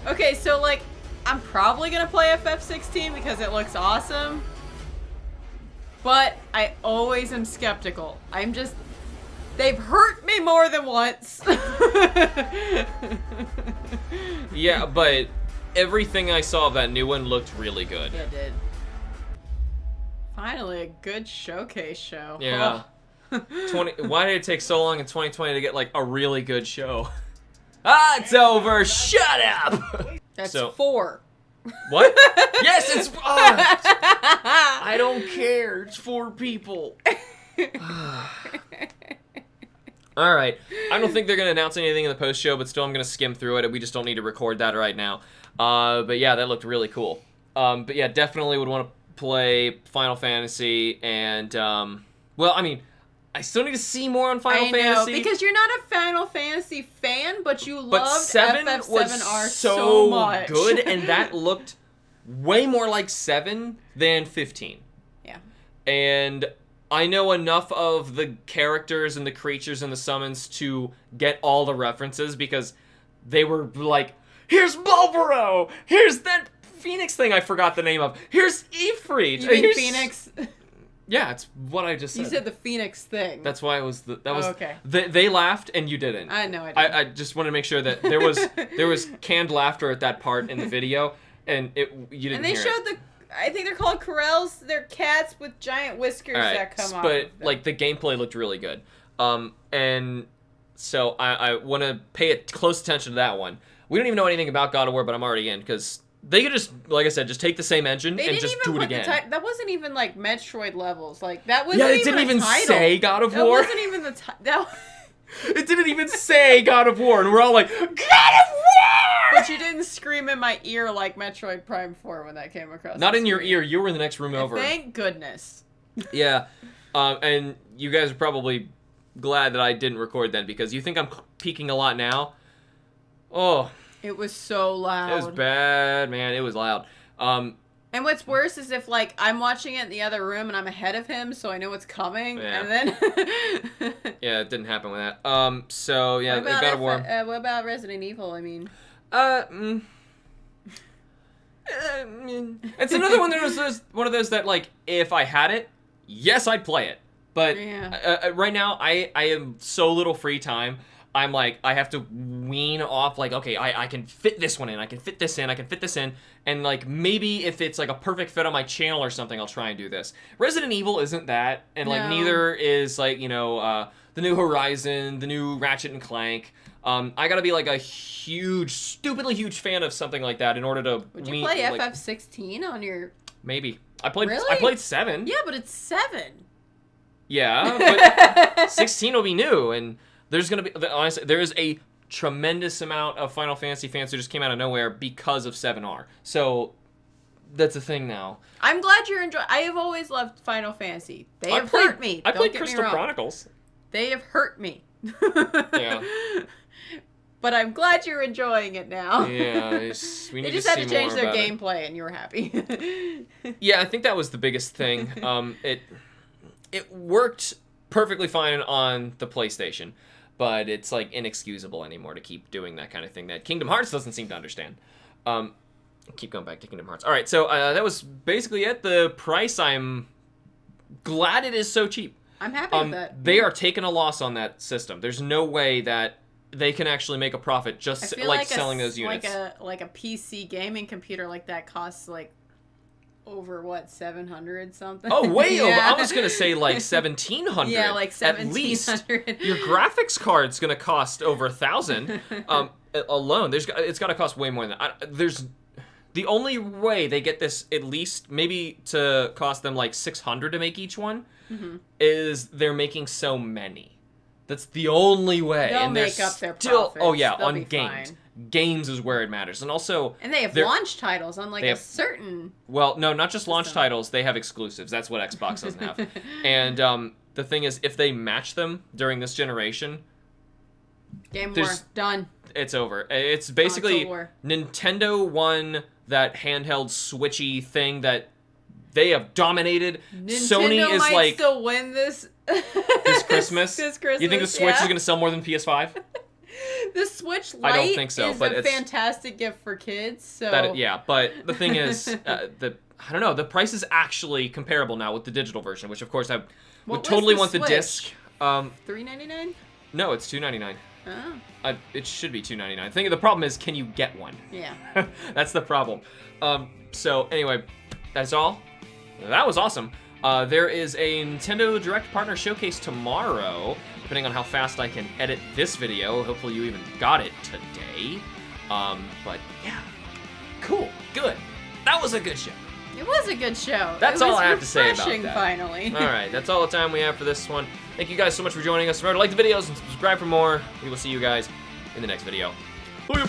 Speaker 2: Okay, so, like, I'm probably gonna play FF16 because it looks awesome. But I always am skeptical. I'm just... They've hurt me more than once.
Speaker 1: Yeah, but everything I saw of that new one looked really good.
Speaker 2: Yeah, it did. Finally, a good showcase show.
Speaker 1: Yeah. Why did it take so long in 2020 to get, like, a really good show? Ah, it's over. Shut up.
Speaker 2: That's 4.
Speaker 1: What? Yes, it's... I don't care. It's 4 people. All right. I don't think they're going to announce anything in the post-show, but still I'm going to skim through it. We just don't need to record that right now. But yeah, that looked really cool. But yeah, definitely would want to play Final Fantasy and... well, I mean, I still need to see more on Final
Speaker 2: I know,
Speaker 1: Fantasy.
Speaker 2: because you're not a Final Fantasy fan, but you
Speaker 1: but
Speaker 2: loved
Speaker 1: 7
Speaker 2: FF7R
Speaker 1: was
Speaker 2: so much.
Speaker 1: good, and that looked way more like 7 than 15.
Speaker 2: Yeah.
Speaker 1: And I know enough of the characters and the creatures and the summons to get all the references, because they were like, here's Bulbaro! Here's that Phoenix thing I forgot the name of! Here's Ifrit!
Speaker 2: You mean
Speaker 1: Here's...
Speaker 2: Phoenix?
Speaker 1: Yeah, it's what I just said.
Speaker 2: You said the Phoenix thing.
Speaker 1: That's why it was that was
Speaker 2: okay.
Speaker 1: They laughed and you didn't.
Speaker 2: I know I didn't.
Speaker 1: I just wanted to make sure that there was canned laughter at that part in the video, and you didn't.
Speaker 2: And they
Speaker 1: hear
Speaker 2: showed
Speaker 1: it.
Speaker 2: I think they're called Corels. They're cats with giant whiskers that come off.
Speaker 1: But
Speaker 2: of them.
Speaker 1: like the gameplay looked really good, and so I want to pay close attention to that one. We don't even know anything about God of War, but I'm already in, because they could just, like I said, just take the same engine
Speaker 2: they
Speaker 1: and
Speaker 2: didn't
Speaker 1: just
Speaker 2: even
Speaker 1: do it
Speaker 2: put
Speaker 1: again.
Speaker 2: that wasn't even like Metroid levels. Like that wasn't
Speaker 1: Yeah, it
Speaker 2: even
Speaker 1: didn't
Speaker 2: a
Speaker 1: even
Speaker 2: title.
Speaker 1: say God of
Speaker 2: That
Speaker 1: War.
Speaker 2: wasn't even the title.
Speaker 1: It didn't even say God of War, and we're all like, God of War!
Speaker 2: But you didn't scream in my ear like Metroid Prime 4 when that came across.
Speaker 1: Not
Speaker 2: the
Speaker 1: in your
Speaker 2: screen.
Speaker 1: ear. You were in the next room over.
Speaker 2: Thank goodness.
Speaker 1: Yeah, and you guys are probably glad that I didn't record then, because you think I'm peaking a lot now. Oh,
Speaker 2: It was so loud.
Speaker 1: it was bad, man. It was loud.
Speaker 2: And what's worse is if, like, I'm watching it in the other room and I'm ahead of him, so I know what's coming,
Speaker 1: Yeah.
Speaker 2: and then...
Speaker 1: Yeah, it didn't happen with that. So, yeah,
Speaker 2: what about
Speaker 1: God of War.
Speaker 2: what about Resident Evil, I mean?
Speaker 1: It's another one one of those that, like, if I had it, yes, I'd play it. But
Speaker 2: Yeah.
Speaker 1: right now, I am so little free time. I'm like, I have to wean off, like, okay, I can fit this one in, I can fit this in, I can fit this in, and, like, maybe if it's, like, a perfect fit on my channel or something, I'll try and do this. Resident Evil isn't that, and, like,
Speaker 2: No.
Speaker 1: neither is, like, you know, the new Horizon, the new Ratchet and Clank. I gotta be, like, a stupidly huge fan of something like that in order to
Speaker 2: Would you play
Speaker 1: like,
Speaker 2: FF16 on your...
Speaker 1: Maybe. I played
Speaker 2: Really?
Speaker 1: 7.
Speaker 2: Yeah, but it's 7.
Speaker 1: Yeah, but 16 will be new, and there's gonna be, honestly, there is a tremendous amount of Final Fantasy fans who just came out of nowhere because of 7R. So that's a thing now.
Speaker 2: I'm glad you're enjoying... I have always loved Final Fantasy. They have hurt me.
Speaker 1: I
Speaker 2: Don't
Speaker 1: played
Speaker 2: get me
Speaker 1: Crystal
Speaker 2: wrong.
Speaker 1: Chronicles.
Speaker 2: They have hurt me.
Speaker 1: Yeah.
Speaker 2: But I'm glad you're enjoying it now.
Speaker 1: Yeah, we need
Speaker 2: They just
Speaker 1: to
Speaker 2: had
Speaker 1: see
Speaker 2: to change
Speaker 1: more
Speaker 2: their
Speaker 1: about it.
Speaker 2: gameplay, and you were happy.
Speaker 1: Yeah, I think that was the biggest thing. It worked perfectly fine on the PlayStation, but it's like inexcusable anymore to keep doing that kind of thing that Kingdom Hearts doesn't seem to understand. Keep going back to Kingdom Hearts. All right, so that was basically it. The price, I'm glad it is so cheap.
Speaker 2: I'm happy with that.
Speaker 1: They are taking a loss on that system. There's no way that they can actually make a profit
Speaker 2: I
Speaker 1: just
Speaker 2: feel
Speaker 1: like selling those units.
Speaker 2: Like a PC gaming computer like that costs like over what, 700 something?
Speaker 1: Oh, way over.
Speaker 2: Yeah.
Speaker 1: I was gonna say like 1,700.
Speaker 2: Yeah, like
Speaker 1: at least.
Speaker 2: 1,700.
Speaker 1: Your graphics card's gonna cost over 1,000 alone. It's gotta cost way more than that. There's the only way they get this at least maybe to cost them like 600 to make each one is they're making so many. That's the only way.
Speaker 2: They'll
Speaker 1: and
Speaker 2: make up their
Speaker 1: still,
Speaker 2: profits.
Speaker 1: oh yeah,
Speaker 2: They'll
Speaker 1: on
Speaker 2: be
Speaker 1: games.
Speaker 2: fine.
Speaker 1: Games is where it matters, and also
Speaker 2: And they have
Speaker 1: they're-
Speaker 2: launch titles, unlike
Speaker 1: they
Speaker 2: a
Speaker 1: have-
Speaker 2: certain...
Speaker 1: Well, no, not just launch
Speaker 2: System.
Speaker 1: titles. They have exclusives. That's what Xbox doesn't have. And the thing is, if they match them during this generation,
Speaker 2: Game War.
Speaker 1: there's-
Speaker 2: Done.
Speaker 1: it's over. It's basically
Speaker 2: Console war.
Speaker 1: Nintendo won that handheld switchy thing that they have dominated. Sony
Speaker 2: Nintendo
Speaker 1: is
Speaker 2: might
Speaker 1: like
Speaker 2: still win this...
Speaker 1: this Christmas.
Speaker 2: This Christmas,
Speaker 1: You think the Switch is going to sell more than PS5?
Speaker 2: The Switch Lite
Speaker 1: I don't think so,
Speaker 2: is
Speaker 1: but
Speaker 2: a
Speaker 1: it's-
Speaker 2: fantastic gift for kids, so...
Speaker 1: Yeah, but the thing is, I don't know. The price is actually comparable now with the digital version, which of course I
Speaker 2: What
Speaker 1: would
Speaker 2: was
Speaker 1: totally
Speaker 2: the
Speaker 1: want the
Speaker 2: Switch?
Speaker 1: disc.
Speaker 2: $3.99?
Speaker 1: No, it's $2.99.
Speaker 2: Oh,
Speaker 1: It should be $2.99. The problem is, can you get one?
Speaker 2: yeah.
Speaker 1: That's the problem. So anyway, that's all. That was awesome. There is a Nintendo Direct Partner Showcase tomorrow, depending on how fast I can edit this video. Hopefully you even got it today. But yeah, cool, good. That was a good show.
Speaker 2: It was a good show.
Speaker 1: That's
Speaker 2: It
Speaker 1: all
Speaker 2: was
Speaker 1: I have to say about
Speaker 2: refreshing,
Speaker 1: that.
Speaker 2: finally.
Speaker 1: All right, that's all the time we have for this one. Thank you guys so much for joining us. Remember to like the videos and subscribe for more. We will see you guys in the next video. Bye.